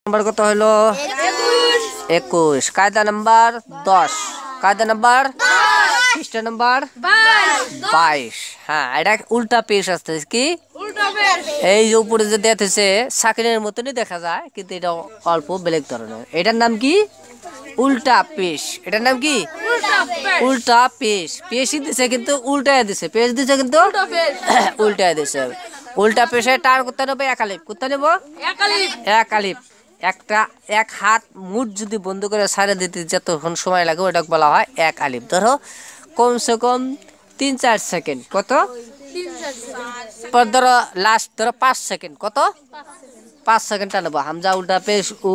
নম্বর কত হলো 21 কায়দা নাম্বার 10 কায়দা নাম্বার পৃষ্ঠা নাম্বার 22 হ্যাঁ এটা উল্টা পেশ আসছে কি এই যে উপরে যে দেখতেছে সাকিনের মতনই দেখা যায় কিন্তু এটা অল্প ব্ল্যাক ধরনের এটার নাম কি উল্টা পেশ এটার নাম কি উল্টা পেশ পেশই দিছে কিন্তু উল্টায় দিছে পেশ দিছে কিন্তু উল্টায় দিছে উল্টা পেশে টার করতে নেবে এক আলিফ করতে নেব এক আলিফ একটা এক হাত মুঠ যদি বন্ধ করে ছাড়ে দিতে যতক্ষণ সময় লাগে ওটা বলা হয় এক আলিফ ধরো কমসে কম 3-4 সেকেন্ড কত পর ধরো লাস্ট ধরো 5 সেকেন্ড কত 5 সেকেন্ড টানব হামজা উল্টা পেশ উ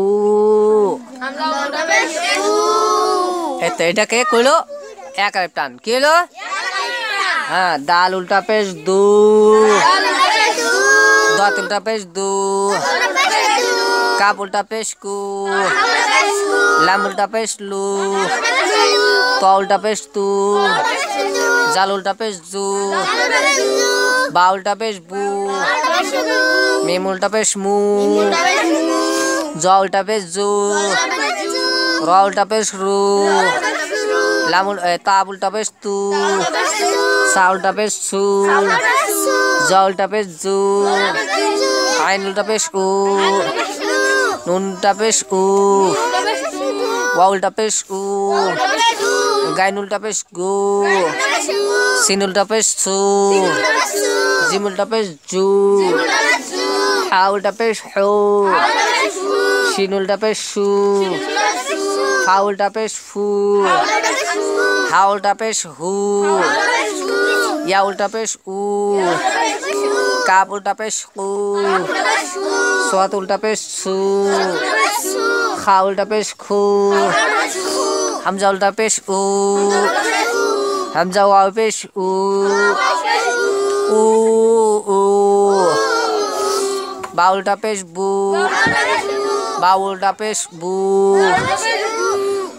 এতো এটাকে কইলো এক আলিফ টান কি হলো হ্যাঁ দাল উল্টা পেশ দু দাঁত উল্টা পেশ দু কাপ উল্টা পেশ কু লাম উল্টা পেশ লু তো উল্টা পেশ তু জাল উল্টা পেশ জু বা উল্টা পেশ বু মিম উল্টা পেশ মু জ উল্টা পেশ জু র উল্টা পেশ রু লাম তা উল্টা পেশ তু সা উল্টা পেশ সু জ উল্টা পেশ জু আইন উল্টা পেশ উ নুন উল্টা পেশ উ ওয়া উল্টা পেশ উ গাইন উল্টা পেশ গু সিন উল্টা পেশ সু জিম উল্টা পেশ জু হা উল্টা পেশ হু শিন উল্টা পেশ সু ফা উল্টা পেশ ফু হা উল্টা পেশ হু ইয়া উল্টা পেশ উ কাপ উল্টা পেশ কু সোয়াত উল্টা পেশ সু খা উল্টা পেশ খু হামজা উল্টা পেশ উ হামজা ওয়াও পেশ উ উ উ বা উল্টা পেশ বু বা উল্টা পেশ বু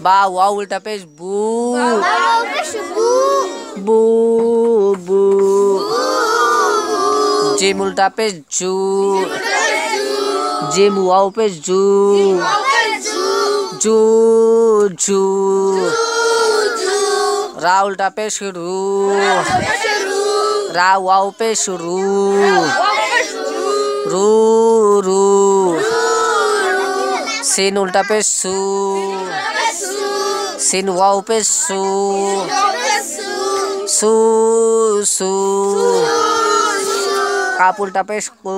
বা ওয়া উল্টা পেশ বু বু বু জিম উল্টা পেশ জু জিম ওয়াও পেশ জু জু জু রা উল্টা পেশ রু রা ওয়াও পেশ রু রু রু সিন উল্টা পেশ সু সিন ওয়াও পেশ সু সু সু কাপ উল্টা পেশ কু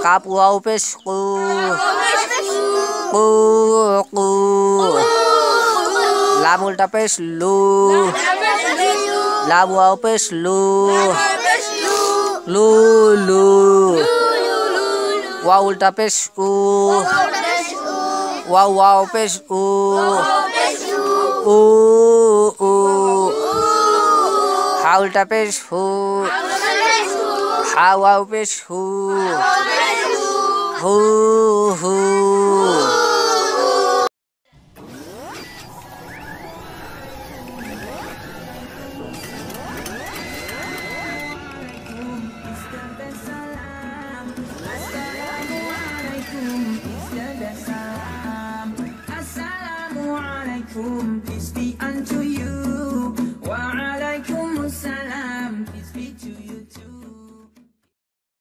কাপ ওয়াও পেশ কু কু কু লাম উল্টা পেশ লু লাম ওয়াও পেশ লু লু লু ওয়া উল্টা পেশ উ ওয়া ওয়াও পেশ উ উ উ হা উল্টা পেশ হু হা ওয়াও পেশ হু